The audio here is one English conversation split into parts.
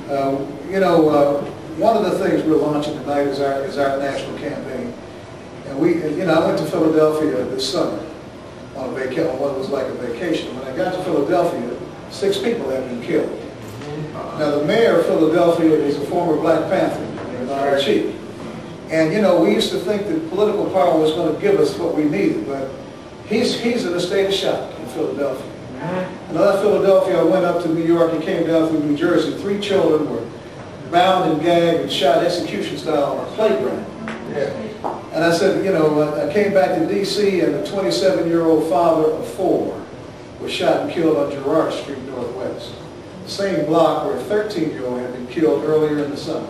One of the things we're launching tonight is our national campaign. And I went to Philadelphia this summer on what was like a vacation. When I got to Philadelphia, 6 people had been killed. Now, the mayor of Philadelphia is a former Black Panther, our chief. And, we used to think that political power was going to give us what we needed, but he's in a state of shock in Philadelphia. And out of Philadelphia, I went up to New York and came down through New Jersey. 3 children were bound and gagged and shot execution style on a playground. And I said, I came back to D.C. and a 27-year-old father of 4 was shot and killed on Girard Street Northwest. The same block where a 13-year-old had been killed earlier in the summer.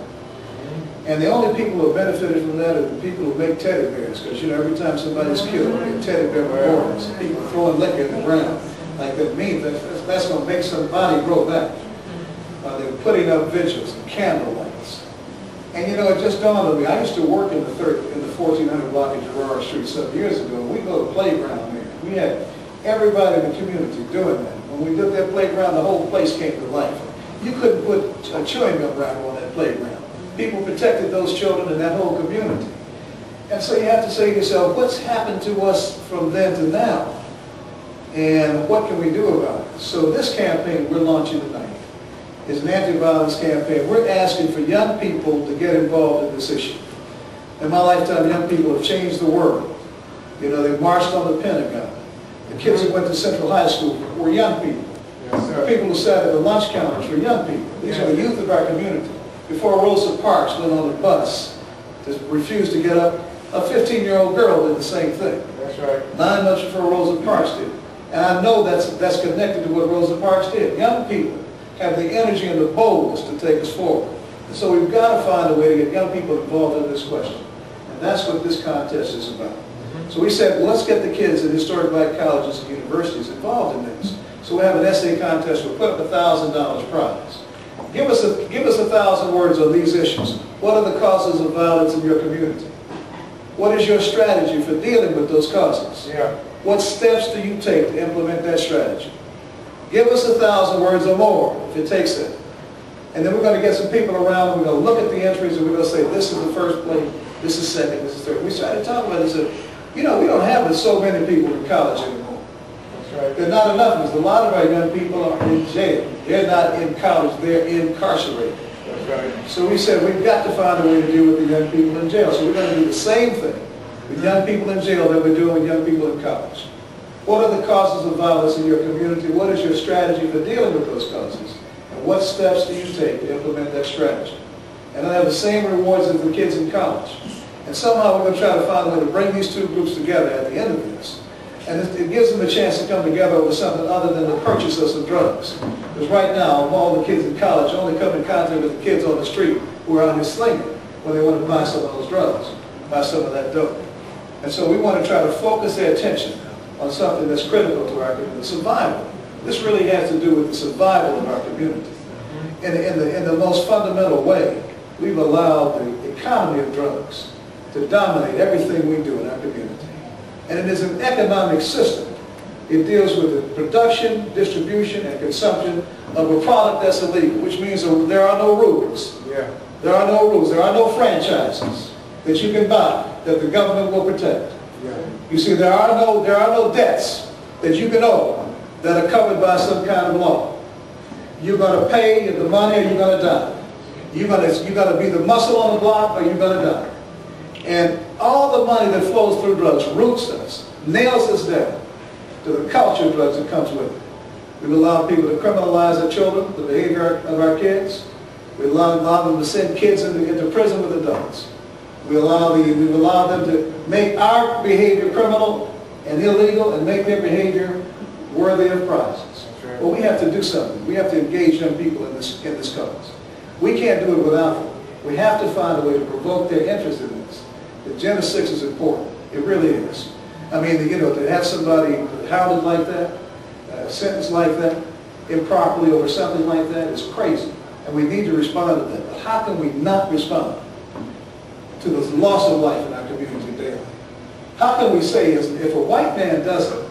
And the only people who have benefited from that are the people who make teddy bears, because every time somebody's killed, they get teddy bear memorials. People throwing liquor in the ground. Like that means that's going to make somebody grow back. They were putting up vigils and candle lights. And it just dawned on me. I used to work in the 1400 block of Girard Street 7 years ago. We go to playground there. We had everybody in the community doing that. When we did that playground, the whole place came to life. You couldn't put a chewing gum wrapper on that playground. People protected those children in that whole community. And so you have to say to yourself, what's happened to us from then to now? And what can we do about it? So this campaign we're launching tonight is an anti-violence campaign. We're asking for young people to get involved in this issue. In my lifetime, young people have changed the world. They marched on the Pentagon. The kids who went to Central High School were young people. The people who sat at the lunch counters were young people. These are the youth of our community. Before Rosa Parks went on the bus to refuse to get up, a 15-year-old girl did the same thing. That's right. 9 months before Rosa Parks did. And I know that's connected to what Rosa Parks did. Young people have the energy and the boldness to take us forward. And so we've got to find a way to get young people involved in this question. And that's what this contest is about. So we said, well, let's get the kids in historic Black colleges and universities involved in this. So we have an essay contest. We'll put up a $1,000 prize. Give us 1,000 words on these issues. What are the causes of violence in your community? What is your strategy for dealing with those causes? What steps do you take to implement that strategy? Give us 1,000 words or more, if it takes that. And then we're going to get some people around, and we're going to look at the entries, and we're going to say, this is the first place, this is second, this is third. We started talking about this, and we don't have so many people in college anymore. There are not enough, because a lot of our young people are in jail. They're not in college, they're incarcerated. That's right. So we said we've got to find a way to deal with the young people in jail. So we're going to do the same thing with young people in jail that we're doing with young people in college. What are the causes of violence in your community? What is your strategy for dealing with those causes? And what steps do you take to implement that strategy? And I have the same rewards as the kids in college. And somehow we're going to try to find a way to bring these 2 groups together at the end of this. And it gives them a chance to come together over something other than the purchase of some drugs. Because right now, of all the kids in college, only come in contact with the kids on the street who are out here slinging when they want to buy some of those drugs, buy some of that dope. And so we want to try to focus their attention on something that's critical to our community, survival. This really has to do with the survival of our community. In the most fundamental way, we've allowed the economy of drugs to dominate everything we do in our community. And it is an economic system. It deals with the production, distribution, and consumption of a product that's illegal, which means there are no rules. There are no rules. There are no franchises that you can buy that the government will protect. You see, there are no debts that you can owe that are covered by some kind of law. You're going to pay the money or you're going to die. You're going to be the muscle on the block or you're going to die. And all the money that flows through drugs roots us, nails us down to the culture of drugs that comes with it. We've allowed people to criminalize our children, the behavior of our kids. We allow them to send kids into prison with adults. We've allowed them to make our behavior criminal and illegal and make their behavior worthy of prizes. Well, we have to do something. We have to engage young people in this cause. We can't do it without them. We have to find a way to provoke their interest in this. The Agenda 6 is important. It really is. I mean, to have somebody hounded like that, sentenced like that, improperly over something like that is crazy. And we need to respond to that. But how can we not respond to the loss of life in our community daily? How can we say, if a white man does it,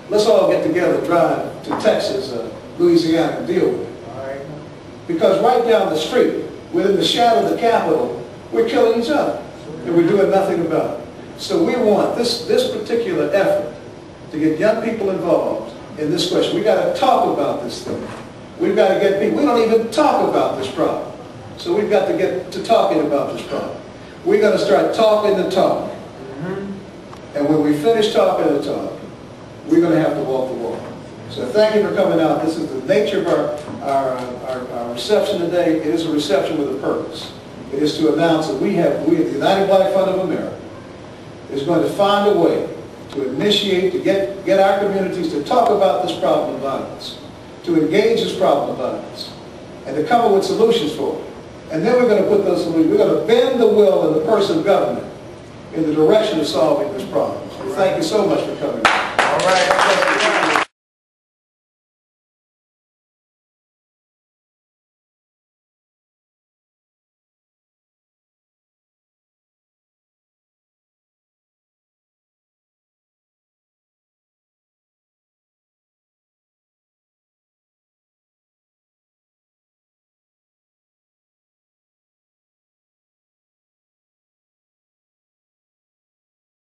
let's all get together, drive to Texas, Louisiana, and deal with it? Because right down the street, within the shadow of the Capitol, we're killing each other. And we're doing nothing about it. So we want this particular effort to get young people involved in this question. We've got to talk about this thing. We've got to get people. We don't even talk about this problem. So we've got to get to talking about this problem. We're going to start talking the talk. And when we finish talking the talk, we're going to have to walk the walk. So thank you for coming out. This is the nature of our reception today. It is a reception with a purpose. It is to announce that we at the United Black Front of America is going to find a way to initiate, to get our communities to talk about this problem of violence, to engage this problem of violence, and to come up with solutions for it. And then we're going to put those solutions, we're going to bend the will of the purse of government in the direction of solving this problem. So thank you so much for coming. All right.